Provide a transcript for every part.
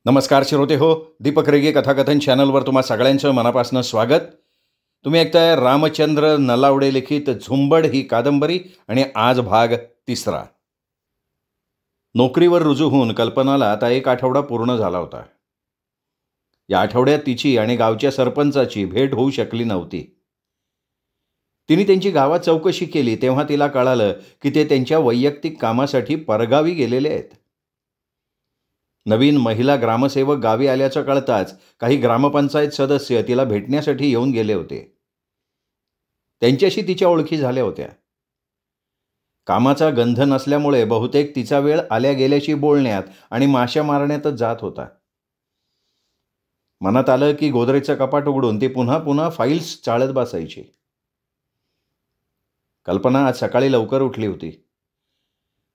नमस्कार श्रोते हो. दीपक रेगे कथाकथन चॅनलवर तुम्हा सगळ्यांचं मनापासून स्वागत. तुम्ही ऐकताय रामचंद्र नलावडे लिखित झुंबड ही कादंबरी आणि आज भाग 3. नोकरीवर रुजू होऊन कल्पनाला आता 1 आठवडा पूर्ण झाला होता. या आठवड्यात तिची आणि गावच्या सरपंचाची भेट होऊ शकली नव्हती. तिने त्यांची गावात चौकशी केली तेव्हा तिला कळालं की ते त्यांच्या वैयक्तिक कामासाठी परगावी गेलेले आहेत. नवीन महिला ग्रामसेवक गावी आल्याचं कळताच काही ग्रामपंचायत सदस्य तिला भेटण्यासाठी येऊन गेले होते. त्यांच्याशी तिच्या ओळखी झाल्या होत्या. कामाचा गंध नसल्यामुळे बहुतेक तिचा वेळ आल्या गेल्याशी बोलण्यात आणि माशा मारण्यातच जात होता. मनात आलं की गोदरेजचं कपाट उघडून ती पुन्हा पुन्हा फाईल्स चाळत बसायची. कल्पना आज सकाळी लवकर उठली होती.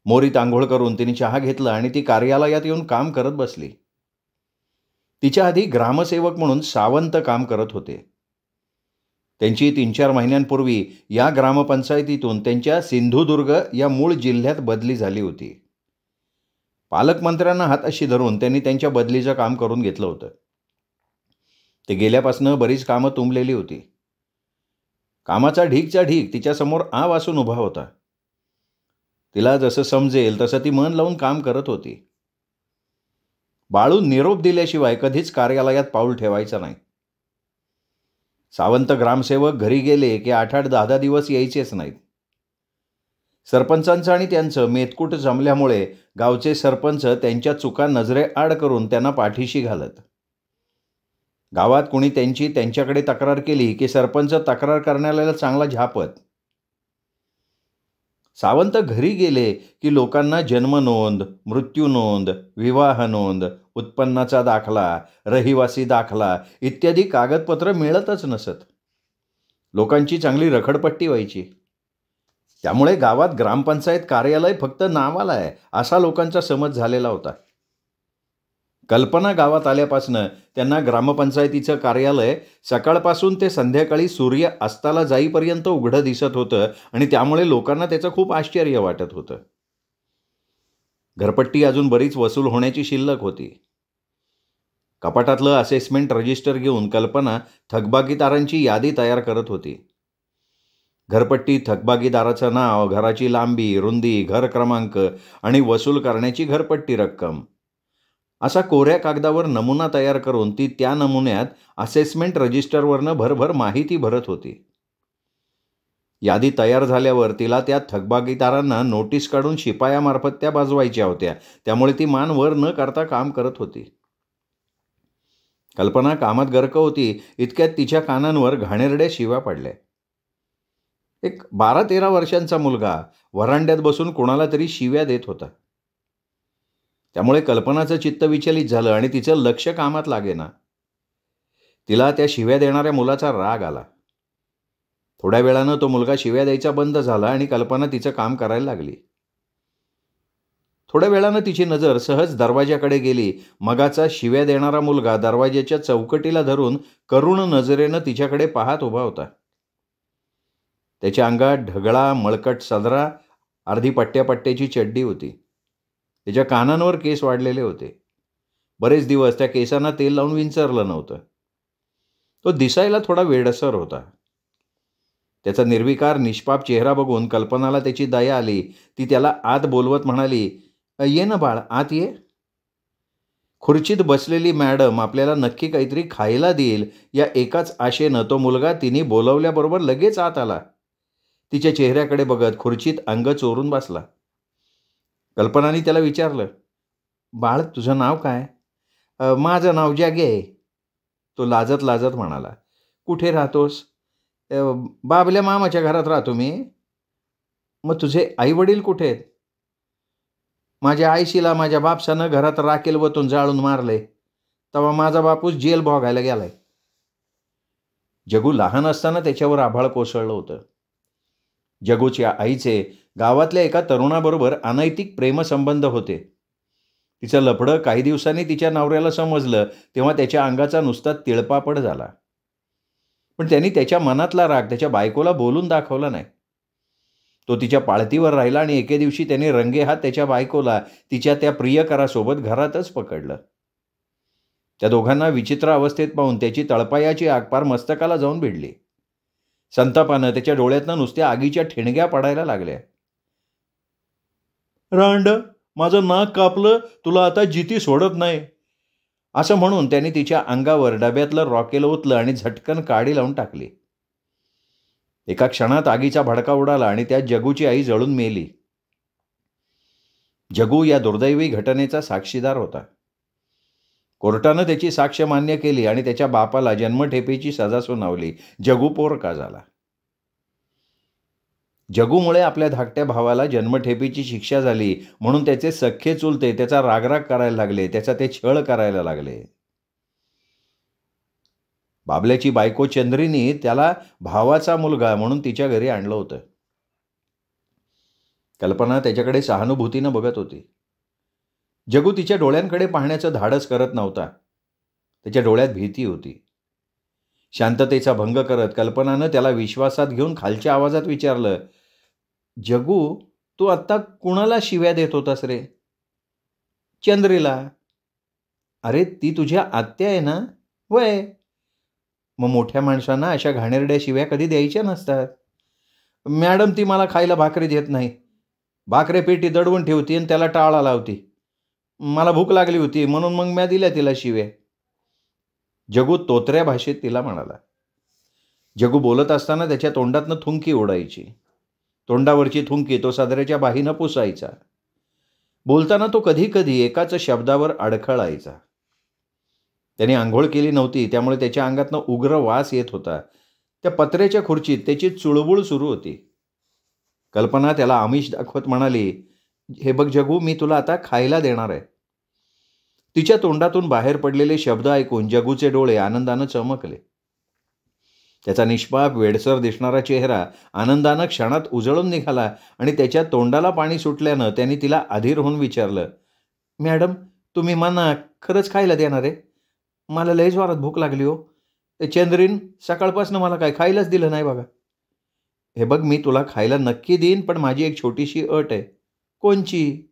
मोरीत आंघोळ करून तिने चहा घेतला आणि ती कार्यालयात येऊन काम करत बसली. तिच्या आधी ग्रामसेवक म्हणून सावंत काम करत होते. त्यांची 3-4 महिन्यांपूर्वी या ग्रामपंचायतीतून त्यांच्या सिंधुदुर्ग या मूळ जिल्ह्यात बदली झाली होती. पालकमंत्र्यांना हाताशी धरून त्यांनी त्यांच्या बदलीचं काम करून घेतलं होतं. ते गेल्यापासून बरीच कामं तुंबलेली होती. कामाचा ढीगचा ढीग तिच्यासमोर आ वासून उभा होता. तिला जसं समजेल तसं ती मन लावून काम करत होती. बाळू निरोप दिल्याशिवाय कधीच कार्यालयात पाऊल ठेवायचं नाही. सावंत ग्रामसेवक घरी गेले की 8-8, 10-10 दिवस यायचेच नाहीत. सरपंचांचं आणि त्यांचं मेतकूट जमल्यामुळे गावचे सरपंच त्यांच्या चुका नजरेआड करून त्यांना पाठीशी घालत. गावात कोणी त्यांच्याकडे तक्रार केली की सरपंच तक्रार करण्याला चांगला झापत. सावंत घरी गेले की लोकांना जन्मनोंद, मृत्यूनोंद, विवाह नोंद, उत्पन्नाचा दाखला, रहिवासी दाखला इत्यादी कागदपत्र मिळतच नसत. लोकांची चांगली रखडपट्टी व्हायची. त्यामुळे गावात ग्रामपंचायत कार्यालय फक्त नावाला आहे असा लोकांचा समज झालेला होता. कल्पना गावात आल्यापासनं त्यांना ग्रामपंचायतीचं कार्यालय सकाळपासून ते संध्याकाळी सूर्य अस्ताला जाईपर्यंत उघडं दिसत होतं आणि त्यामुळे लोकांना त्याचं खूप आश्चर्य वाटत होतं. घरपट्टी अजून बरीच वसूल होण्याची शिल्लक होती. कपाटातलं असेसमेंट रजिस्टर घेऊन कल्पना थकबाकीदारांची यादी तयार करत होती. घरपट्टी, थकबाकीदाराचं नाव, घराची लांबी, रुंदी, घर क्रमांक आणि वसूल करण्याची घरपट्टी रक्कम असा कोऱ्या कागदावर नमुना तयार करून ती त्या नमुन्यात असेसमेंट रजिस्टरवरनं भरभर माहिती भरत होती. यादी तयार झाल्यावर तिला त्या थकबाकीदारांना नोटीस काढून शिपायामार्फत त्या बाजवायच्या होत्या. त्यामुळे ती मान वर न करता काम करत होती. कल्पना कामात गर्क होती इतक्यात तिच्या कानांवर घाणेरड्या शिव्या पडल्या. एक 12-13 वर्षांचा मुलगा व्हरांड्यात बसून कोणाला तरी शिव्या देत होता. त्यामुळे कल्पनाचं चित्त विचलित झालं आणि तिचं लक्ष कामात लागेना. तिला त्या शिव्या देणाऱ्या मुलाचा राग आला. थोड्या वेळानं तो मुलगा शिव्या द्यायचा बंद झाला आणि कल्पना तिचं काम करायला लागली. थोड्या वेळानं तिची नजर सहज दरवाजाकडे गेली. मगाचा शिव्या देणारा मुलगा दरवाजाच्या चौकटीला धरून करुण नजरेनं तिच्याकडे पाहत उभा होता. त्याच्या अंगात ढगळा मळकट सदरा, अर्धी पट्ट्याची चड्डी होती. त्याच्या कानांवर केस वाढलेले होते. बरेच दिवस त्या केसांना तेल लावून विंचरलं नव्हतं. तो दिसायला थोडा वेडसर होता. त्याचा निर्विकार निष्पाप चेहरा बघून कल्पनाला त्याची दया आली. ती त्याला आत बोलवत म्हणाली, "ये ना बाळ, आत ये." खुर्चीत बसलेली मॅडम आपल्याला नक्की काहीतरी खायला देईल या एकाच आशेनं तो मुलगा तिने बोलवल्याबरोबर लगेच आत आला. तिच्या चेहऱ्याकडे बघत खुर्चीत अंग चोरून बसला. कल्पनाने त्याला विचारलं, "बाळ, तुझं नाव काय?" "माझं नाव जागे आहे." तो लाजत लाजत म्हणाला. "कुठे राहतोस?" "बाबल्या मामाच्या घरात राहतो मी." "मग तुझे आईवडील कुठे आहेत?" "माझ्या आईशीला माझ्या बापसानं घरात राखेल वतून जाळून मारले. तेव्हा माझा बापूस जेल भोगायला गेलाय." जगू लहान असताना त्याच्यावर आभाळ कोसळलं होतं. जगूच्या आईचे गावातल्या एका तरुणाबरोबर अनैतिक प्रेमसंबंध होते. तिचं लफडं काही दिवसांनी तिच्या नवऱ्याला समजलं तेव्हा त्याच्या अंगाचा नुसता तिळपापड झाला. पण त्यांनी त्याच्या मनातला राग त्याच्या बायकोला बोलून दाखवला नाही. तो तिच्या पाळतीवर राहिला आणि एके दिवशी त्याने रंगेहात त्याच्या बायकोला तिच्या त्या प्रियकरासोबत घरातच पकडलं. त्या दोघांना विचित्र अवस्थेत पाहून त्याची तळपायाची आग पार मस्तकाला जाऊन भिडली. संतापानं त्याच्या डोळ्यातनं नुसत्या आगीच्या ठिणग्या पडायला लागल्या. रांड, माझं नाक कापलं, तुला आता जिती सोडत नाही, असं म्हणून त्याने तिच्या अंगावर डब्यातलं रॉकेल ओतलं आणि झटकन काडी लावून टाकली. एका क्षणात आगीचा भडका उडाला आणि त्यात जगूची आई जळून मेली. जगू या दुर्दैवी घटनेचा साक्षीदार होता. कोर्टानं त्याची साक्ष मान्य केली आणि त्याच्या बापाला जन्मठेपेची सजा सुनावली. जगू पोरका झाला. जगूमुळे आपल्या धाकट्या भावाला जन्मठेपेची शिक्षा झाली म्हणून त्याचे सख्खे चुलते त्याचा रागराग करायला लागले, त्याचा ते छळ करायला लागले. बाबल्याची बायको चंद्रीनी त्याला भावाचा मुलगा म्हणून तिच्या घरी आणलं होतं. कल्पना त्याच्याकडे सहानुभूतीनं बघत होती. जगू तिच्या डोळ्यांकडे पाहण्याचं धाडस करत नव्हता. त्याच्या डोळ्यात भीती होती. शांततेचा भंग करत कल्पनानं त्याला विश्वासात घेऊन खालच्या आवाजात विचारलं, जगू, तू आत्ता कुणाला शिव्या देत होतास रे? चंद्रीला. अरे ती तुझ्या आत्या आहे ना? वय. मग मोठ्या माणसांना अशा घाणेरड्या शिव्या कधी द्यायच्या नसतात. मॅडम, ती मला खायला भाकरी देत नाही. भाकरे पेटी दडवून ठेवती आणि त्याला टाळा लावती. मला भूक लागली होती म्हणून मग मी दिल्या तिला शिव्या. जगू तोतऱ्या भाषेत तिला म्हणाला. जगू बोलत असताना त्याच्या तोंडातनं थुंकी ओढायची. तोंडावरची थुंकी तो सदऱ्याच्या बाहीनं पुसायचा. बोलताना तो कधी कधी एकाच शब्दावर अडखळायचा. त्याने आंघोळ केली नव्हती त्यामुळे त्याच्या अंगातनं उग्र वास येत होता. त्या पत्र्याच्या खुर्चीत त्याची चुळबुळ सुरू होती. कल्पना त्याला आमिष दाखवत म्हणाली, हे बघ जगू, मी तुला आता खायला देणार आहे. तिच्या तोंडातून बाहेर पडलेले शब्द ऐकून जगूचे डोळे आनंदानं चमकले. त्याचा निष्पाप वेडसर दिसणारा चेहरा आनंदानं क्षणात उजळून निघाला आणि त्याच्या तोंडाला पाणी सुटल्यानं त्यांनी तिला अधीर होऊन विचारलं, मॅडम, तुम्ही मला खरंच खायला देणार आहे? मला लय जोरात भूक लागली हो. ते चंद्रीन सकाळपासून मला काय खायलाच दिलं नाही बघा. हे बघ, मी तुला खायला नक्की देईन, पण माझी एक छोटीशी अट आहे. कोणची?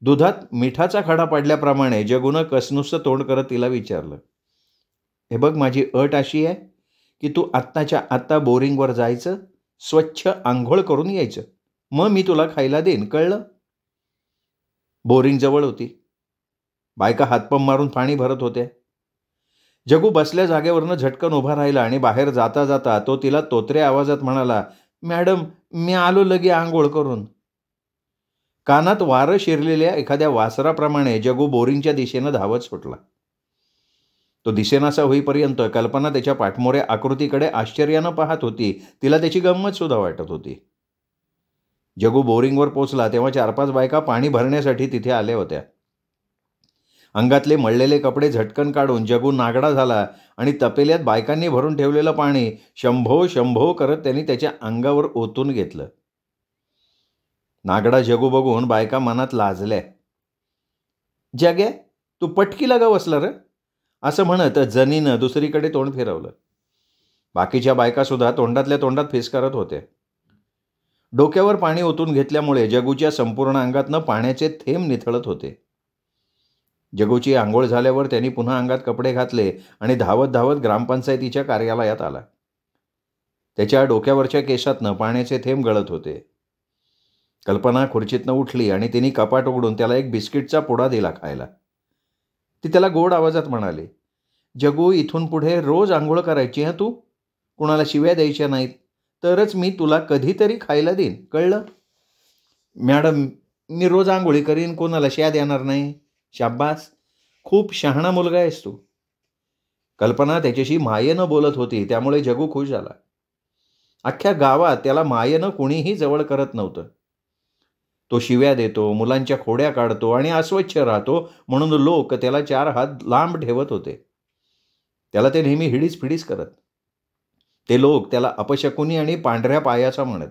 दुधात मिठाचा खडा पडल्याप्रमाणे जगूनं कसनुसं तोंड करत तिला विचारलं, हे बघ, माझी अट अशी आहे की तू आत्ताच्या आत्ता बोरिंगवर जायचं, स्वच्छ आंघोळ करून यायचं, मग मी तुला खायला देईन, कळलं? बोरिंग जवळ होती. बायका हातपंप मारून पाणी भरत होत्या. जगू बसल्या जागेवरनं झटकन उभा राहिला आणि बाहेर जाता जाता तो तिला तोतऱ्या आवाजात म्हणाला, मॅडम, मी आलो लगे आंघोळ करून. कानात वारं शिरलेल्या एखाद्या वासराप्रमाणे जगू बोरिंगच्या दिशेनं धावत सुटला. तो दिसेनासा होईपर्यंत कल्पना त्याच्या पाठमोऱ्या आकृतीकडे आश्चर्यानं पाहत होती. तिला त्याची गंमत सुद्धा वाटत होती. जगू बोरिंगवर पोचला तेव्हा 4-5 बायका पाणी भरण्यासाठी तिथे आल्या होत्या. अंगातले मळलेले कपडे झटकन काढून जगू नागडा झाला आणि तपेल्यात बायकांनी भरून ठेवलेलं पाणी शंभो शंभो करत त्यांनी त्याच्या अंगावर ओतून घेतलं. नागडा जगू बघून बायका मनात लाजल्या. जग्या, तू पटकीला का बसला रे? असं म्हणत जनीनं दुसरीकडे तोंड फिरवलं. बाकीच्या बायकासुद्धा तोंडातल्या तोंडात फिसकारत होत्या. डोक्यावर पाणी ओतून घेतल्यामुळे जगूच्या संपूर्ण अंगातनं पाण्याचे थेंब निथळत होते. जगूची आंघोळ झाल्यावर त्यांनी पुन्हा अंगात कपडे घातले आणि धावत धावत ग्रामपंचायतीच्या कार्यालयात आला. त्याच्या डोक्यावरच्या केसातनं पाण्याचे थेंब गळत होते. कल्पना खुर्चीतनं उठली आणि तिने कपाट उघडून त्याला एक बिस्किटचा पुडा दिला खायला. ती त्याला गोड आवाजात म्हणाली, जगू, इथून पुढे रोज आंघोळ करायची तू, कुणाला शिव्या द्यायच्या नाहीत, तरच मी तुला कधीतरी खायला देईन, कळलं? मॅडम, मी रोज आंघोळी करीन, कोणाला शिव्या देणार नाही. शाब्बास, खूप शहाणा मुलगा आहेस तू. कल्पना त्याच्याशी मायेनं बोलत होती त्यामुळे जगू खुश झाला. अख्ख्या गावात त्याला मायेनं कुणीही जवळ करत नव्हतं. तो शिव्या देतो, मुलांच्या खोड्या काढतो आणि अस्वच्छ राहतो म्हणून लोक त्याला 4 हात लांब ठेवत होते. त्याला ते नेहमी हिडीस फिडीस करत. ते लोक त्याला अपशकुनी आणि पांढऱ्या पायाचा म्हणत.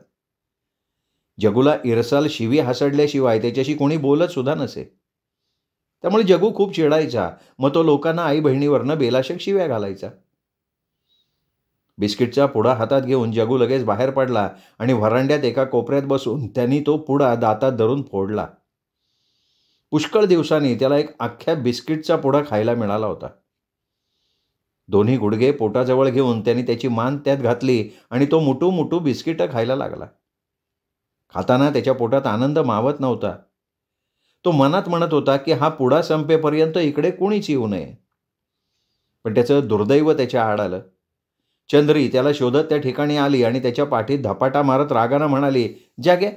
जगूला इरसाल शिवी हसडल्याशिवाय त्याच्याशी कोणी बोलत सुद्धा नसे. त्यामुळे जगू खूप चिडायचा. मग तो लोकांना आई बहिणीवरनं बेलाशक शिव्या घालायचा. बिस्किटचा पुडा हातात घेऊन जगू लगेच बाहेर पडला आणि व्हरांड्यात एका कोपऱ्यात बसून त्यांनी तो पुडा दातात धरून फोडला. पुष्कळ दिवसांनी त्याला एक अख्ख्या बिस्किटचा पुडा खायला मिळाला होता. दोन्ही गुडघे पोटाजवळ घेऊन त्याने त्याची मान त्यात घातली आणि तो मुटू मुटू बिस्किटं खायला लागला. खाताना त्याच्या पोटात आनंद मावत नव्हता. तो मनात म्हणत होता की हा पुडा संपेपर्यंत इकडे कोणीच येऊ नये. पण त्याचं दुर्दैव त्याच्या आड आलं. चंद्री त्याला शोधत त्या ठिकाणी आली आणि त्याच्या पाठीत धपाटा मारत रागानं म्हणाली, जाग्या,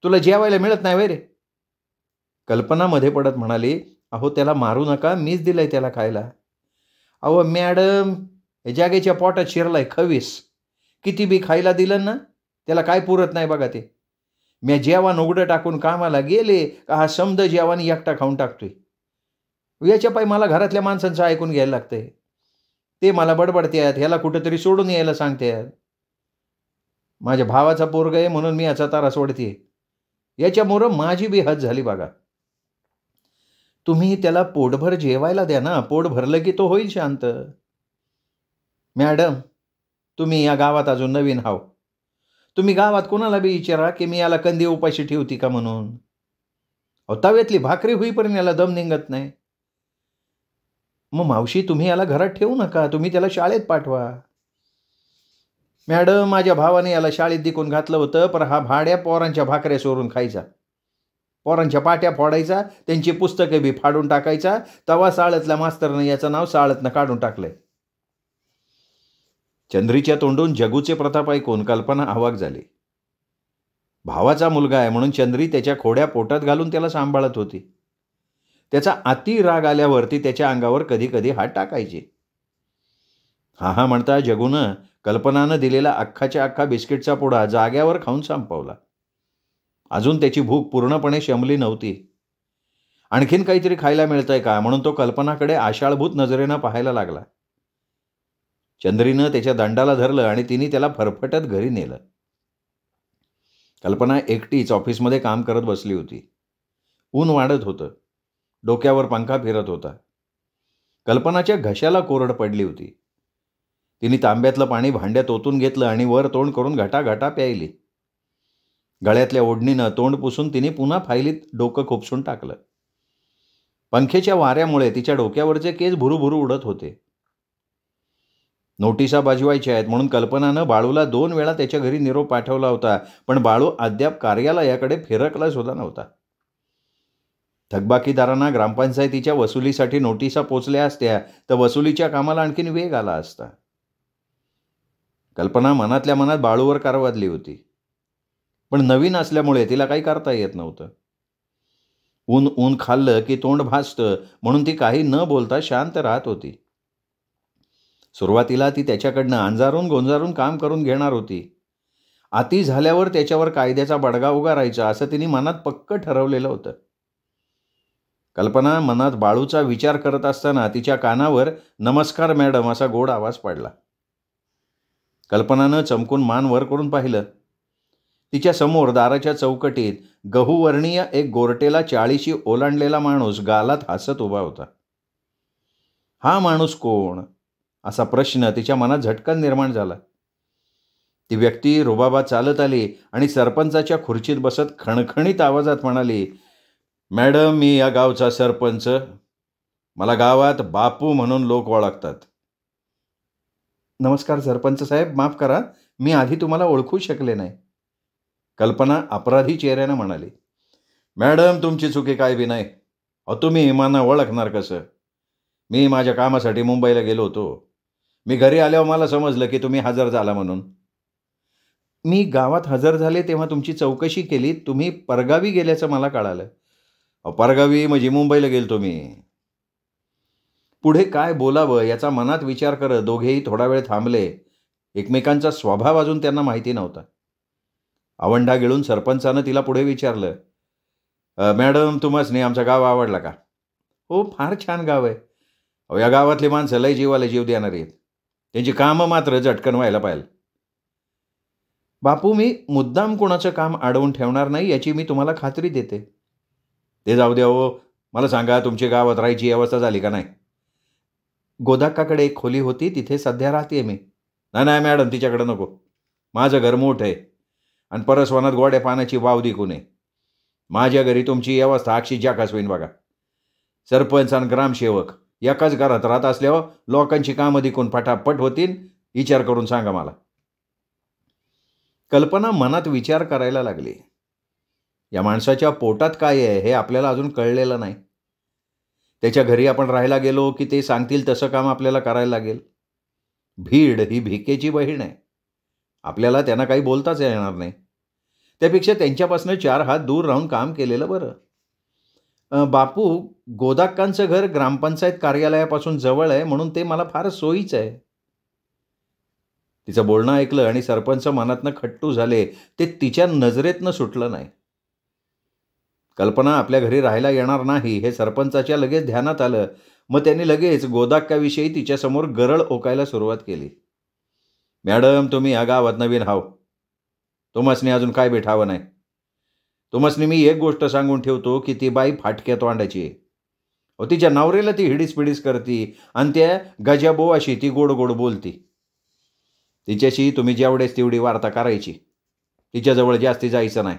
तुला जेवायला मिळत नाही वय रे? कल्पना मध्ये पडत म्हणाली, अहो त्याला मारू नका, मीच दिलंय त्याला खायला. अहो मॅडम, जागेच्या पोटात शिरलाय खवीस. किती बी खायला दिलं ना, त्याला काय पुरत नाही बघा ते. मी जेवण उघडं टाकून कामाला गेले का हा समद जेवण एकटा खाऊन टाकतोय. याच्या पायी मला घरातल्या माणसांचं ऐकून घ्यायला लागतंय. ते मला बडबडतात, ह्याला कुठंतरी सोडून यायला सांगतात. माझ्या भावाचा पोरगा आहे म्हणून मी याचा तारा सोडते. याच्यामुळं माझी बी हद झाली बघा. तुम्ही त्याला पोटभर जेवायला द्या ना, पोट भरलं की तो होईल शांत. मॅडम, तुम्ही या गावात अजून नवीन हाव. तुम्ही गावात कोणाला बी विचारा की मी याला कंदी उपाशी ठेवती का म्हणून. अहो तव्यातली भाकरी होईपर्यंत याला दम निघत नाही. मग मावशी, तुम्ही याला घरात ठेवू नका, तुम्ही त्याला शाळेत पाठवा. मॅडम, माझ्या भावाने याला शाळेत दिकून घातलं होतं, पण हा भाड्या पोरांच्या भाकऱ्या सोडून खायचा. पोरांच्या पाट्या फोडायचा, त्यांची पुस्तकं बी फाडून टाकायचा. तवा शाळेतल्या मास्तरनं याचं नाव शाळेतनं काढून टाकलंय. चंद्रीच्या तोंडून जगूचे प्रताप ऐकून कल्पना अवाक झाली. भावाचा मुलगा आहे म्हणून चंद्री त्याच्या खोड्या पोटात घालून त्याला सांभाळत होती. त्याचा अति राग आल्यावर ती त्याच्या अंगावर कधी कधी हात टाकायची. हा म्हणता जगूनं कल्पनानं दिलेला अख्खाच्या अख्खा बिस्किटचा पुडा जाग्यावर खाऊन संपवला. अजून त्याची भूक पूर्णपणे शमली नव्हती. आणखीन काहीतरी खायला मिळतंय का म्हणून तो कल्पनाकडे आशाळभूत नजरेनं पाहायला लागला. चंद्रीनं त्याच्या दंडाला धरलं आणि तिने त्याला फरफटत घरी नेलं. कल्पना एकटीच ऑफिसमध्ये काम करत बसली होती. ऊन वाढत होतं. डोक्यावर पंखा फिरत होता. कल्पनाच्या घशाला कोरड पडली होती. तिने तांब्यातलं पाणी भांड्यात ओतून घेतलं आणि वर तोंड करून घटाघटा प्यायली. गळ्यातल्या ओढणीनं तोंड पुसून तिने पुन्हा फाईलीत डोकं खुपसून टाकलं. पंख्याच्या वाऱ्यामुळे तिच्या डोक्यावरचे केस भुरूभुरू उडत होते. नोटिसा बजवायच्या आहेत म्हणून कल्पनानं बाळूला 2 वेळा त्याच्या घरी निरोप पाठवला होता, पण बाळू अद्याप कार्यालयाकडे फिरकला सुद्धा नव्हता. थकबाकीदारांना ग्रामपंचायतीच्या वसुलीसाठी नोटिसा पोचल्या असत्या तर वसुलीच्या कामाला आणखीन वेग आला असता. कल्पना मनातल्या मनात बाळूवर कारवादली होती, पण नवीन असल्यामुळे तिला काही करता येत नव्हतं. ऊन खाल्लं की तोंड भासतं म्हणून ती काही न बोलता शांत राहत होती. सुरुवातीला ती त्याच्याकडनं अंजारून गोंजारून काम करून घेणार होती. अति झाल्यावर त्याच्यावर कायद्याचा बडगा उगारायचा असं तिने मनात पक्क ठरवलेलं होतं. कल्पना मनात बाळूचा विचार करत असताना तिच्या कानावर नमस्कार मॅडम असा गोड आवाज पडला. कल्पनानं चमकून मान वर करून पाहिलं. तिच्या समोर दाराच्या चौकटीत गहूवर्णीय एक गोरटेला 40शी ओलांडलेला माणूस गालात हसत उभा होता. हा माणूस कोण असा प्रश्न तिच्या मनात झटकन निर्माण झाला. ती व्यक्ती रुबाबात चालत आली आणि सरपंचाच्या खुर्चीत बसत खणखणीत आवाजात म्हणाली, मॅडम, मी या गावचा सरपंच. मला गावात बापू म्हणून लोक ओळखतात. नमस्कार सरपंच साहेब, माफ करा, मी आधी तुम्हाला ओळखू शकले नाही. कल्पना अपराधी चेहऱ्यानं म्हणाली. मॅडम, तुमची चुकी काय बी नाही. तुम्ही मला ओळखणार कसं? मी माझ्या कामासाठी मुंबईला गेलो होतो. मी घरी आल्यावर मला समजलं की तुम्ही हजर झाला म्हणून. मी गावात हजर झाले तेव्हा तुमची चौकशी केली. तुम्ही परगावी गेल्याचं मला कळालं. परगावी म्हणजे मुंबईला गेलतो मी. पुढे काय बोलावं याचा मनात विचार करत दोघेही थोडा वेळ थांबले. एकमेकांचा स्वभाव अजून त्यांना माहिती नव्हता. आवंढा गिळून सरपंचानं तिला पुढे विचारलं, मॅडम, तुम्हासनी आमचं गाव आवडला का? हो, फार छान गाव आहे. या गावातली माणसं लय जीवाला जीव देणारी आहेत. त्यांची कामं मात्र झटकन व्हायला पाहिजे. बापू, मी मुद्दाम कोणाचं काम अडवून ठेवणार नाही याची मी तुम्हाला खात्री देते. ते जाऊ द्या हो, मला सांगा, तुमची गावात राहायची व्यवस्था झाली का नाही? गोदाक्काकडे एक खोली होती, तिथे सध्या राहते मी. नाही मॅडम, तिच्याकडे नको. माझं घर मोठं आहे आणि परसवनात गोड्या पाण्याची वाव दिकू नये. माझ्या घरी तुमची व्यवस्था अक्षी जाकास होईन बघा. सरपंच आणि ग्रामसेवक एकाच घरात राहत असल्यावर लोकांची कामं दिकून फटाफट होतील. विचार करून सांगा मला. कल्पना मनात विचार करायला लागली. या माणसाच्या पोटात काय आहे हे आपल्याला अजून कळलेलं नाही. त्याच्या घरी आपण राहायला गेलो की ते सांगतील तसं काम आपल्याला करायला लागेल. भीड ही भिकेची बहीण आहे. आपल्याला त्यांना काही बोलताच येणार नाही. त्यापेक्षा त्यांच्यापासून 4 हात दूर राहून काम केलेलं बरं. बापू, गोदाक्कांचं घर ग्रामपंचायत कार्यालयापासून जवळ आहे म्हणून ते मला फार सोयीचं आहे. तिचं बोलणं ऐकलं आणि सरपंच मनातनं खट्टू झाले. ते तिच्या नजरेतनं सुटलं नाही. कल्पना आपल्या घरी राहायला येणार नाही हे सरपंचाच्या लगेच ध्यानात आलं. मग त्यांनी लगेच गोदाक्काविषयी तिच्यासमोर गरळ ओकायला सुरुवात केली. मॅडम, तुम्ही या गावात नवीन हाव. तुम्हासनी अजून काय भेटावं नाही. तुम्हासनी मी एक गोष्ट सांगून ठेवतो की ती बाई फाटक्या तोंडाची आहे. तिच्या नवऱ्याला ती हिडीस पिडीस करती आणि त्या गजाबोवाशी ती गोड गोड बोलती. तिच्याशी तुम्ही जेवढेच तेवढी वार्ता करायची. तिच्याजवळ जास्ती जायचं नाही.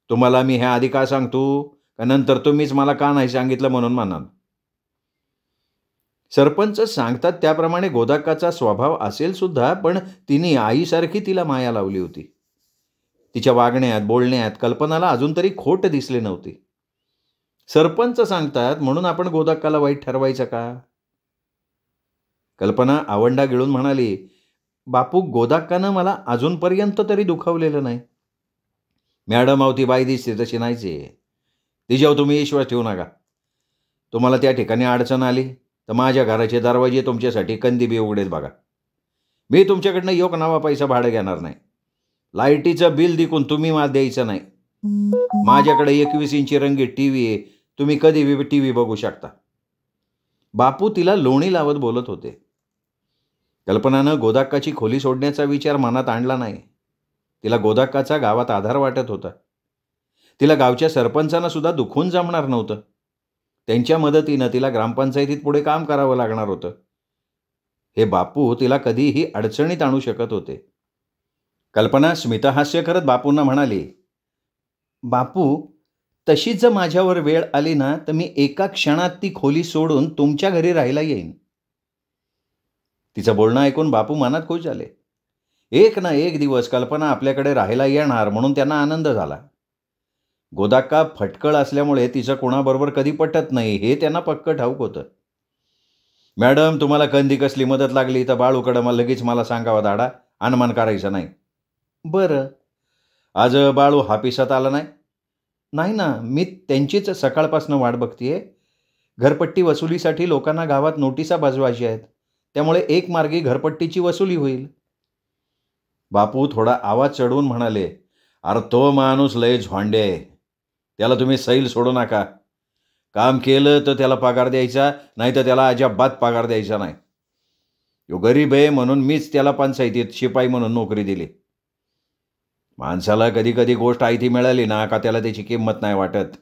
तुम्हाला मी ह्या आधी का सांगतो का नंतर तुम्हीच मला का नाही सांगितलं म्हणून म्हणाल. सरपंच सांगतात त्याप्रमाणे गोदाक्काचा स्वभाव असेल सुद्धा, पण तिने आईसारखी तिला माया लावली होती. तिच्या वागण्यात बोलण्यात कल्पनाला अजून तरी खोट दिसली नव्हती. सरपंच सांगतात म्हणून आपण गोदाक्काला वाईट ठरवायचं का? कल्पना आवंडा गिळून म्हणाली, बापू, गोदाक्कानं मला अजूनपर्यंत तरी दुखावलेलं नाही. मॅडम, अहो ती बाई दिसते तशी नाहीच आहे. तिच्यावर तुम्ही विश्वास ठेवू नका. तुम्हाला त्या ठिकाणी अडचण आली तर माझ्या घराचे दरवाजे तुमच्यासाठी कंदी बी उघडेल बघा. मी तुमच्याकडनं योग नावा पैसा भाडं घेणार नाही. लाईटीचं बिल दिकून तुम्ही मला द्यायचं नाही. माझ्याकडे 21 इंची रंगीत टी व्ही आहे. तुम्ही कधी बी टी व्ही बघू शकता. बापू तिला लोणी लावत बोलत होते. कल्पनानं गोदाक्काची खोली सोडण्याचा विचार मनात आणला नाही. तिला गोदाक्काचा गावात आधार वाटत होता. तिला गावच्या सरपंचांना सुद्धा दुखून जमणार नव्हतं. त्यांच्या मदतीनं तिला ग्रामपंचायतीत पुढे काम करावं लागणार होतं. हे बापू तिला कधीही अडचणीत आणू शकत होते. कल्पना स्मितहास्य करत बापूंना म्हणाली, बापू, तशीच जर माझ्यावर वेळ आली ना तर मी एका क्षणात ती खोली सोडून तुमच्या घरी राहायला येईन. तिचं बोलणं ऐकून बापू मनात खुश झाले. एक ना एक दिवस कल्पना आपल्याकडे राहायला येणार म्हणून त्यांना आनंद झाला. गोदाक्का फटकळ असल्यामुळे तिचं कोणाबरोबर कधी पटत नाही हे त्यांना पक्क ठाऊक होतं. मॅडम, तुम्हाला कंदी कसली मदत लागली तर बाळूकडं मला लगेच मला सांगावं दाडा. अनुमान करायचं नाही. बरं. आज बाळू हापिसात आला नाही? नाही ना, मी त्यांचीच सकाळपासून वाट बघतीये. घरपट्टी वसुलीसाठी लोकांना गावात नोटिसा बजवायच्या आहेत. त्यामुळे एक मार्गी घरपट्टीची वसुली होईल. बापू थोडा आवाज चढवून म्हणाले, अरे तो माणूस लय झोंडे आहे. त्याला तुम्ही सैल सोडू नका. काम केलं तर त्याला पगार द्यायचा, नाही तर त्याला अजिबात पगार द्यायचा नाही. तो गरीब आहे म्हणून मीच त्याला पंचायतीत शिपाई म्हणून नोकरी दिली. माणसाला कधी कधी गोष्ट आयती मिळाली ना का त्याला त्याची किंमत नाही वाटत.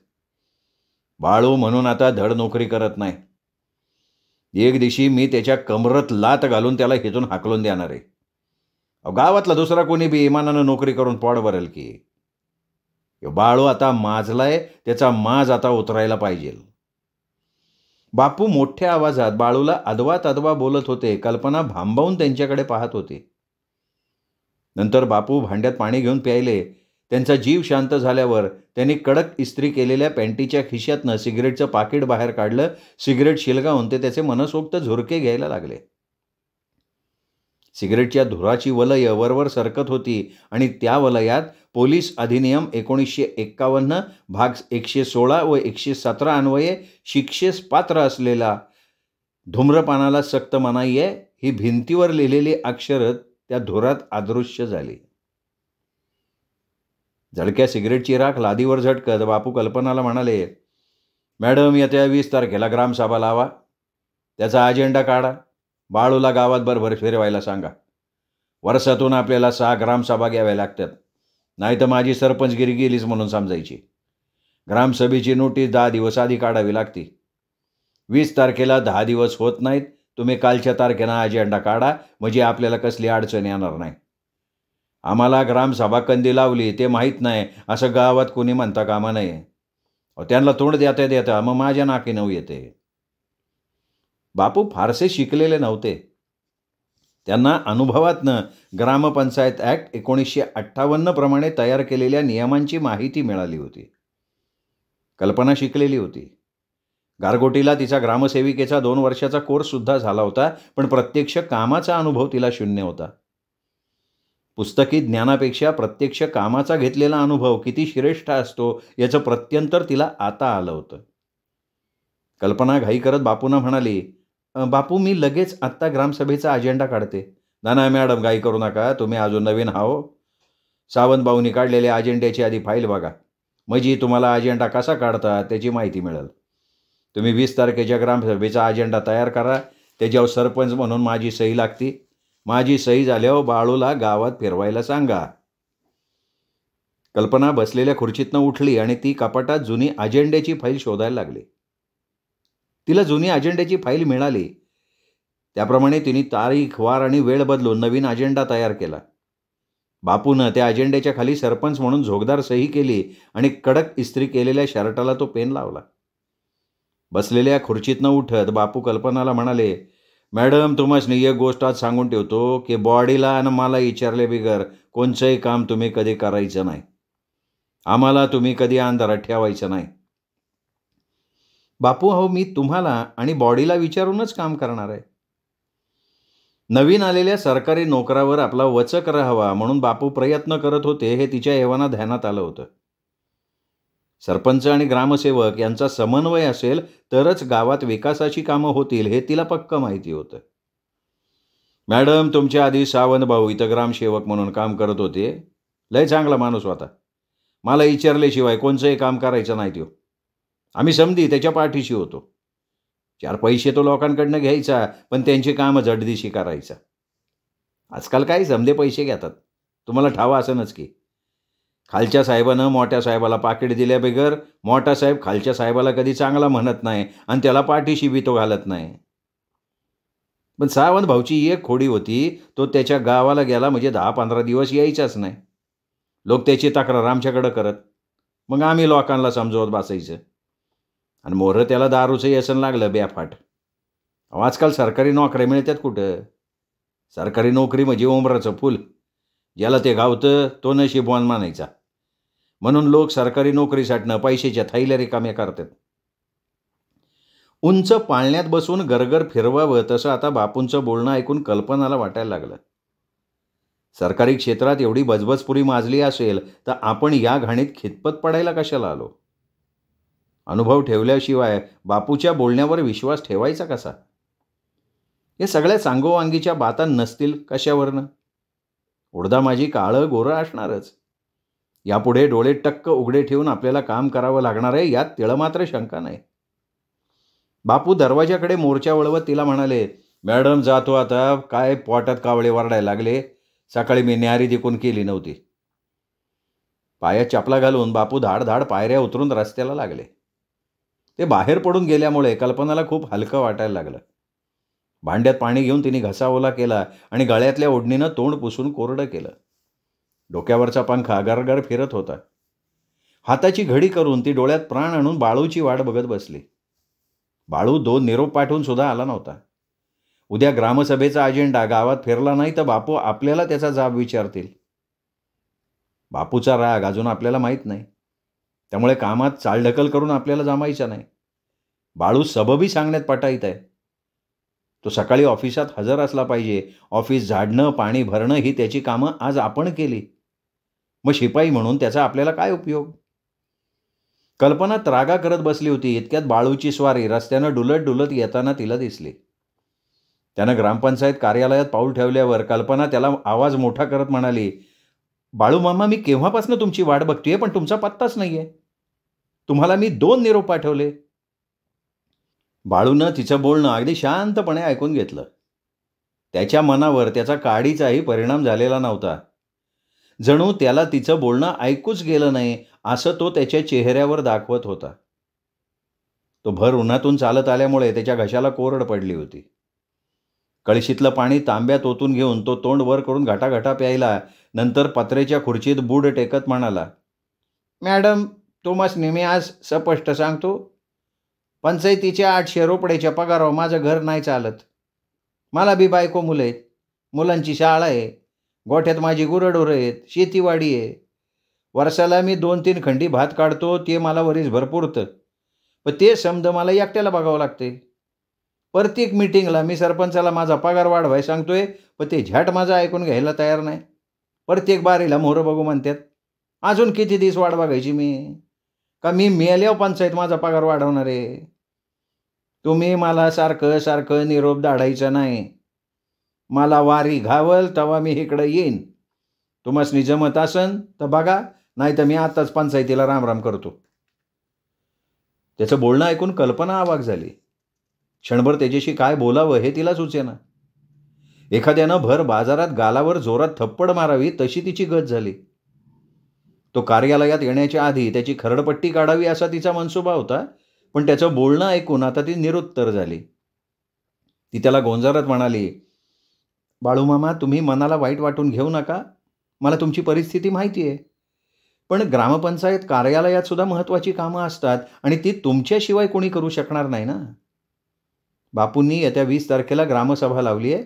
बाळू म्हणून आता धड नोकरी करत नाही. एक दिवशी मी त्याच्या कमरत लात घालून त्याला हिथून हाकलून देणार आहे. गावातला दुसरा कोणी बी इमानानं नोकरी करून पोट भरेल की. बाळू आता माजलाय, त्याचा माज आता उतरायला पाहिजे. बापू मोठ्या आवाजात बाळूला अदवा तदवा बोलत होते. कल्पना भांबावून त्यांच्याकडे पाहत होती. नंतर बापू भांड्यात पाणी घेऊन प्यायले. त्यांचा जीव शांत झाल्यावर त्यांनी कडक इस्त्री केलेल्या पॅन्टीच्या खिशातनं सिगरेटचं पाकिट बाहेर काढलं. सिगरेट शिलगावून ते त्याचे मनसोक्त झुरके घ्यायला लागले. सिगरेटच्या धुराची वलय वरवर सरकत होती आणि त्या वलयात पोलीस अधिनियम 1951 भाग 116 व 117 अन्वये शिक्षेस पात्र असलेला धूम्रपानाला सक्त मनाई आहे ही भिंतीवर लिहिलेली अक्षरं त्या धुरात अदृश्य झाली. जळक्या सिगरेटची राख लादीवर झटकत बापू कल्पनाला म्हणाले, मॅडम, येत्या 20 तारखेला ग्रामसभा लावा. त्याचा अजेंडा काढा. बाळूला गावात भरभर फिरवायला सांगा. वर्षातून आपल्याला 6 ग्रामसभा घ्याव्या लागतात. नाही तर माझी सरपंचगिरी गेलीच म्हणून समजायची. ग्रामसभेची नोटीस 10 दिवस आधी काढावी लागते. 20 तारखेला 10 दिवस होत नाहीत. तुम्ही कालच्या तारखेला अजेंडा काढा म्हणजे आपल्याला कसली अडचण येणार नाही. आम्हाला ग्रामसभा कंदी लावली ते माहीत नाही असं गावात कोणी म्हणता कामा नये. त्यांना तोंड देता देता मग माझ्या नाकी नऊ येते. बापू फारसे शिकलेले नव्हते. त्यांना अनुभवातनं ग्रामपंचायत ॲक्ट 1958 प्रमाणे तयार केलेल्या नियमांची माहिती मिळाली होती. कल्पना शिकलेली होती. गारगोटीला तिचा ग्रामसेविकेचा 2 वर्षाचा कोर्ससुद्धा झाला होता, पण प्रत्यक्ष कामाचा अनुभव तिला शून्य होता. पुस्तकी ज्ञानापेक्षा प्रत्यक्ष कामाचा घेतलेला अनुभव किती श्रेष्ठ असतो याचं प्रत्यंतर तिला आता आलं होतं. कल्पना घाई करत बापूंना म्हणाली, बापू मी लगेच आत्ता ग्रामसभेचा अजेंडा काढते. ना मॅडम घाई करू नका, तुम्ही अजून नवीन आहो. सावंत भाऊंनी काढलेल्या अजेंड्याची आधी फाईल बघा. म्हणजे तुम्हाला अजेंडा कसा काढता त्याची माहिती मिळेल. तुम्ही 20 तारखेच्या ग्रामसभेचा अजेंडा तयार करा. त्याच्यावर सरपंच म्हणून माझी सही लागती. माझी सही झाल्यावर बाळूला गावात फिरवायला सांगा. कल्पना बसलेल्या खुर्चीतनं उठली आणि ती कपाटात जुनी अजेंड्याची फाईल शोधायला लागली. तिला जुनी अजेंड्याची फाईल मिळाली. त्याप्रमाणे तिने तारीख, वार आणि वेळ बदलून नवीन अजेंडा तयार केला. बापूनं त्या अजेंड्याच्या खाली सरपंच म्हणून झोगदार सही केली आणि कडक इस्त्री केलेल्या शर्टाला तो पेन लावला. बसलेल्या खुर्चीतनं उठत बापू कल्पनाला म्हणाले, मॅडम तुम्हासनी एक गोष्ट आज सांगून ठेवतो की बॉडीला आणि मला विचारले बिगर कोणचंही काम तुम्ही कधी करायचं नाही. आम्हाला तुम्ही कधी अंधारात ठेवायचं नाही. बापू हो मी तुम्हाला आणि बॉडीला विचारूनच काम करणार आहे. नवीन आलेल्या सरकारी नोकरावर आपला वचक राहावा म्हणून बापू प्रयत्न करत होते हे तिच्या एव्हाना ध्यानात आलं होतं. सरपंच आणि ग्रामसेवक यांचा समन्वय असेल तरच गावात विकासाची कामं होतील हे तिला पक्क माहिती होतं. मॅडम तुमच्या आधी सावंत भाऊ इथं ग्रामसेवक म्हणून काम करत होते. लय चांगला माणूस होता. मला विचारल्याशिवाय कोणचंही काम करायचं नाही तो. आम्ही समधी त्याच्या पाठीशी होतो. 4 पैसे तो लोकांकडनं घ्यायचा पण त्यांची कामं जडदिशी करायचा. आजकाल काही समधे पैसे घेतात. तुम्हाला ठावा असनच की खालच्या साहेबानं मोठ्या साहेबाला पाकिट दिल्या बिगर मोठा साहेब खालच्या साहेबाला कधी चांगला म्हणत नाही आणि त्याला पाठीशी बी तो घालत नाही. पण सावंत भाऊची एक खोडी होती, तो त्याच्या गावाला गेला म्हणजे 10-15 दिवस यायचाच नाही. लोक त्याची तक्रार आमच्याकडं करत. मग आम्ही लोकांना समजवत बसायचं आणि मोरं त्याला दारूचं व्यसन लागलं बेफाट. आजकाल सरकारी नोकऱ्या मिळतात कुठं. सरकारी नोकरी म्हणजे उंबराचं फुल. ज्याला ते गावतं तो नशीबवान मानायचा. म्हणून लोक सरकारी नोकरीसाठीनं पैशाच्या थैल्या रिकाम्या करतात. उंच पाळण्यात बसून गरगर फिरवावं तसं आता बापूंचं बोलणं ऐकून कल्पनाला वाटायला लागलं. सरकारी क्षेत्रात एवढी बजबजपुरी माजली असेल तर आपण या घाणीत खितपत पडायला कशाला आलो. अनुभव ठेवल्याशिवाय बापूच्या बोलण्यावर विश्वास ठेवायचा कसा. हे सगळ्या सांगोवांगीच्या बाता नसतील कशावरनं. उडदा माझी काळं गोरं असणारच. यापुढे डोळे टक्क उघडे ठेवून आपल्याला काम करावं लागणार आहे यात तिळमात्र शंका नाही. बापू दरवाजाकडे मोर्चा वळवत तिला म्हणाले, मॅडम जातो आता. काय पोटात कावळे वरडायला लागले. सकाळी मी न्यारी दिकून केली नव्हती. पायात चपला घालून बापू धाड पायऱ्या उतरून रस्त्याला लागले. ते बाहेर पडून गेल्यामुळे कल्पनाला खूप हलकं वाटायला लागलं. भांड्यात पाणी घेऊन तिने घसा ओला केला आणि गळ्यातल्या ओढणीनं तोंड पुसून कोरडं केलं. डोक्यावरचा पंखा गरगर फिरत होता. हाताची घडी करून ती डोळ्यात प्राण आणून बाळूची वाट बघत बसली. बाळू 2 निरोप पाठवून सुद्धा आला नव्हता. उद्या ग्रामसभेचा अजेंडा गावात फिरला नाही तर बापू आपल्याला त्याचा जाब विचारतील. बापूचा राग अजून आपल्याला माहीत नाही. त्यामुळे कामात चालढकल करून आपल्याला जमायचा नाही. बाळू सबबी सांगण्यात पटाईत आहे. तो सकाळी ऑफिसात हजर असला पाहिजे. ऑफिस झाडणं पाणी भरणं ही त्याची कामं आज आपण केली. मग शिपाई म्हणून त्याचा आपल्याला काय उपयोग. कल्पना त्रागा करत बसली होती. इतक्यात बाळूची स्वारी रस्त्यानं डुलत डुलत येताना तिला दिसली. त्यानं ग्रामपंचायत कार्यालयात पाऊल ठेवल्यावर कल्पना त्याला आवाज मोठा करत म्हणाली, बाळू मामा मी केव्हापासून तुमची वाट बघतोय पण तुमचा पत्ताच नाहीये. तुम्हाला मी 2 निरोप पाठवले. बाळूनं तिचं बोलणं अगदी शांतपणे ऐकून घेतलं. त्याच्या मनावर त्याचा काडीचाही परिणाम झालेला नव्हता. जणू त्याला तिचं बोलणं ऐकूच गेलं नाही असं तो त्याच्या चेहऱ्यावर दाखवत होता. तो भर उन्हातून चालत आल्यामुळे त्याच्या घशाला कोरड पडली होती. कळशीतलं पाणी तांब्यात ओतून घेऊन तो तोंड वर करून घटाघटा प्यायला नंतर पत्र्याच्या खुर्चीत बूड टेकत म्हणाला, मॅडम, तुम्हासनी मी आज स्पष्ट सांगतो, पंचायतीच्या 800 रुपयाच्या पगारावर माझं घर नाही चालत. मला बी बायको मुलं आहेत, मुलांची शाळा आहे, गोठ्यात माझी गुरंढोरं आहेत, शेतीवाडी आहे. वर्षाला मी 2-3 खंडी भात काढतो, ते मला वरीसभर पुरतं. पण ते समद मला एकट्याला बघावं लागते. प्रत्येक मिटिंगला मी सरपंचाला माझा पगार वाढवाय सांगतोय, पण ते झॅट माझं ऐकून घ्यायला तयार नाही. प्रत्येक बारीला मोहरं बघू म्हणतात. अजून किती दिवस वाट बघायची मी? का मी मेल्यावर पंचायत माझा पगार वाढवणार आहे? तुम्ही मला सारखं सारखं निरोप धाडायचा नाही. मला वारी घावल तेव्हा मी इकडं येईन. तुम्हासनी जमत असन तर बघा, नाही तर मी आताच पंचायतीला रामराम करतो. त्याचं बोलणं ऐकून कल्पना अवाक झाली. क्षणभर त्याच्याशी काय बोलावं हे तिला सुचेना. एखाद्यानं भर बाजारात गालावर जोरात थप्पड मारावी तशी तिची गत झाली. तो कार्यालयात येण्याच्या आधी त्याची खरडपट्टी काढावी असा तिचा मनसुबा होता, पण त्याचं बोलणं ऐकून आता ती निरुत्तर झाली. ती त्याला गोंजारत म्हणाली, बाळूमामा, तुम्ही मनाला वाईट वाटून घेऊ नका. मला तुमची परिस्थिती माहिती आहे. पण ग्रामपंचायत कार्यालयात सुद्धा महत्त्वाची कामं असतात आणि ती तुमच्याशिवाय कोणी करू शकणार नाही ना. बापूंनी येत्या 20 तारखेला ग्रामसभा लावली आहे.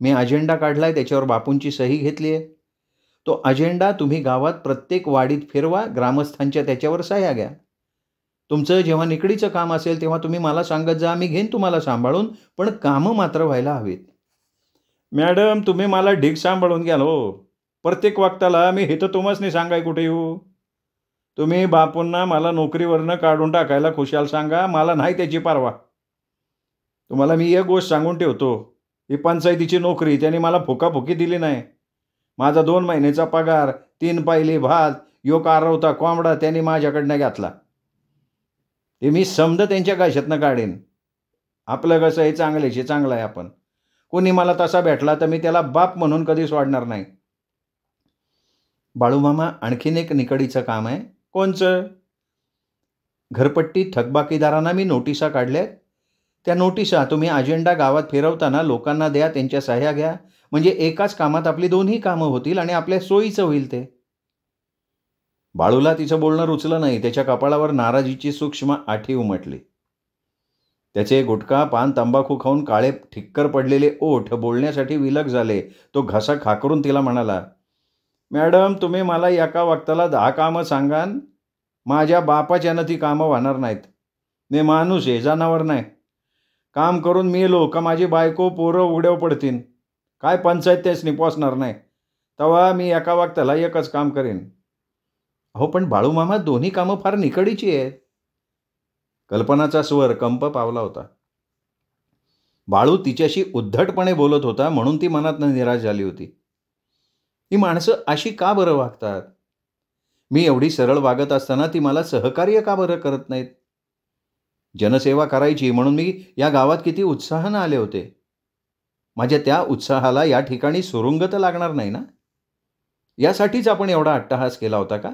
मी अजेंडा काढला आहे, त्याच्यावर बापूंची सही घेतली आहे. तो अजेंडा तुम्ही गावात प्रत्येक वाडीत फिरवा, ग्रामस्थांच्या त्याच्यावर सह्या घ्या. तुमचं जेव्हा निकडीचं काम असेल तेव्हा तुम्ही मला सांगत जा, मी घेईन तुम्हाला सांभाळून, पण कामं मात्र व्हायला हवीत. मॅडम, तुम्ही मला ढीग सांभाळून घ्याल हो. प्रत्येक वक्ताला मी हे तर तुम्हासनी सांगाय कुठे येऊ? तुम्ही बापूंना मला नोकरीवरनं काढून टाकायला खुशाल सांगा, मला नाही त्याची परवा. तुम्हाला मी एक गोष्ट सांगून ठेवतो, ही पंचायतीची नोकरी त्यांनी मला फुकाफुकी दिली नाही. माझा 2 महिन्याचा पगार, 3 पायली भात, यो कारवता कोंबडा त्यांनी माझ्याकडनं घेतला. हे मी समद त्यांच्या गाशातनं काढेन. आपलं कसं आहे, चांगल्याशी चांगलं आहे आपण. कोणी मला तसा भेटला तर मी त्याला बाप म्हणून कधीच वाढणार नाही. बाळूमामा, आणखीन एक निकडीचं काम आहे. कोणचं? घरपट्टी थकबाकीदारांना मी नोटिसा काढल्यात. त्या नोटिसा तुम्ही अजेंडा गावात फिरवताना लोकांना द्या, त्यांच्या सह्या घ्या. म्हणजे एकाच कामात आपली दोन्ही कामं होतील आणि आपल्या सोयीचं होईल ते. बाळूला तिचं बोलणं रुचलं नाही. त्याच्या कपाळावर नाराजीची सूक्ष्म आठी उमटली. त्याचे गुटखा, पान, तंबाखू खाऊन काळे ठिक्कर पडलेले ओठ बोलण्यासाठी विलग झाले. तो घसा खाकरून तिला म्हणाला, मॅडम, तुम्ही मला एका वक्ताला 10 कामं सांगान, माझ्या बापाच्यानं ती कामं होणार नाहीत. मी माणूस आहे, जनावर नाही. काम करून मेलो का माझी बायको पोरं उघड्यावर पडतील. काय पंचायत त्यासनी पोचणार नाही. तेव्हा मी एका वक्ताला एकच काम करेन. हो, पण बाळूमामा, दोन्ही कामं फार निकडीची आहेत. कल्पनाचा स्वर कंप पावला होता. बाळू तिच्याशी उद्धटपणे बोलत होता म्हणून ती मनातनं निराश झाली होती. ही माणसं अशी का बरं वागतात? मी एवढी सरळ वागत असताना ती मला सहकार्य का बरं करत नाहीत? जनसेवा करायची म्हणून मी या गावात किती उत्साहानं आले होते. माझ्या त्या उत्साहाला या ठिकाणी सुरुंग तर लागणार नाही ना. यासाठीच आपण एवढा अट्टहास केला होता का?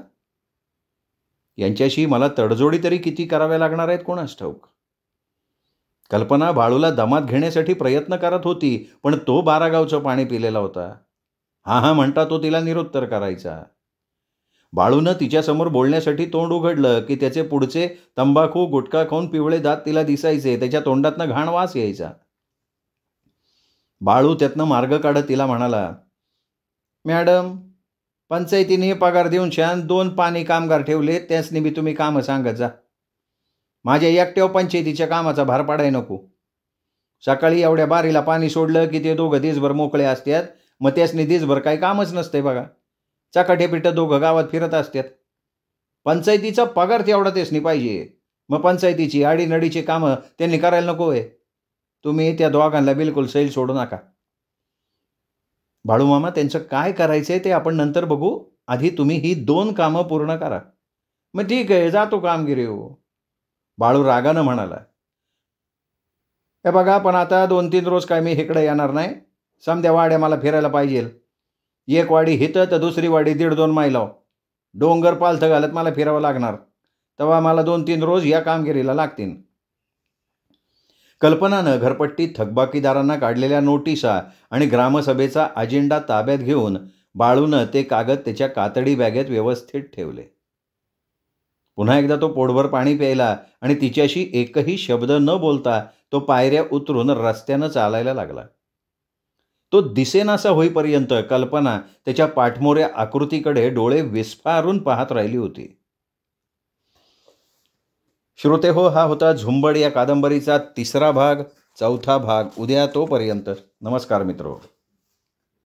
यांच्याशी मला तडजोडी तरी किती कराव्या लागणार आहेत कोणास ठाऊक. कल्पना बाळूला दमात घेण्यासाठी प्रयत्न करत होती, पण तो 12 गावचं पाणी पिलेला होता. हा म्हणता तो तिला निरुत्तर करायचा. बाळूनं तिच्यासमोर बोलण्यासाठी तोंड उघडलं की त्याचे पुढचे तंबाखू, गुटखा खाऊन पिवळे दात तिला दिसायचे. त्याच्या तोंडातनं घाण वास यायचा. बाळू त्यातनं मार्ग काढत तिला म्हणाला, मॅडम, पंचायतीने पगार देऊन 2 पाणी कामगार ठेवले, त्यासनी बी तुम्ही कामं सांगत जा. माझ्या एकट्यावर पंचायतीच्या कामाचा भार पाडाय नको. सकाळी एवढ्या बारीला पाणी सोडलं की ते दोघं दिसभर मोकळे असतात. मग त्यासनी दिसभर काही कामच नसते बघा. चकाठेपिटं दोघं गावात फिरत असतात. पंचायतीचा पगार तेवढा त्यासनी पाहिजे. मग पंचायतीची आडीनडीची कामं त्यांनी करायला नको आहे. तुम्ही त्या दोघांना बिलकुल सैल सोडू नका. बाळूमामा, त्यांचं काय करायचंय ते आपण नंतर बघू. आधी तुम्ही ही 2 कामं पूर्ण करा. मग ठीक आहे, जातो कामगिरी हो. बाळू रागानं म्हणाला, हे बघा, पण आता 2-3 रोज काय मी इकडे येणार नाही. समध्या वाड्या मला फिरायला पाहिजे. एक वाडी हिथं तर दुसरी वाडी 1.5-2 मैलाव. डोंगर पालथं घालत मला फिरावं लागणार. तेव्हा मला 2-3 रोज या कामगिरीला लागतील. कल्पनानं घरपट्टी थकबाकीदारांना काढलेल्या नोटिसा आणि ग्रामसभेचा अजेंडा ताब्यात घेऊन बाळूनं ते कागद त्याच्या कातडी बॅगेत व्यवस्थित ठेवले. पुन्हा एकदा तो पोटभर पाणी प्यायला आणि तिच्याशी एकही शब्द न बोलता तो पायऱ्या उतरून रस्त्यानं चालायला लागला. तो दिसेनासा होईपर्यंत कल्पना त्याच्या पाठमोऱ्या आकृतीकडे डोळे विस्फारून पाहत राहिली होती. श्रोते हो, हा होता झुंबड या कादंबरीचा 3रा भाग. 4था भाग उद्या. तोपर्यंत नमस्कार मित्रो.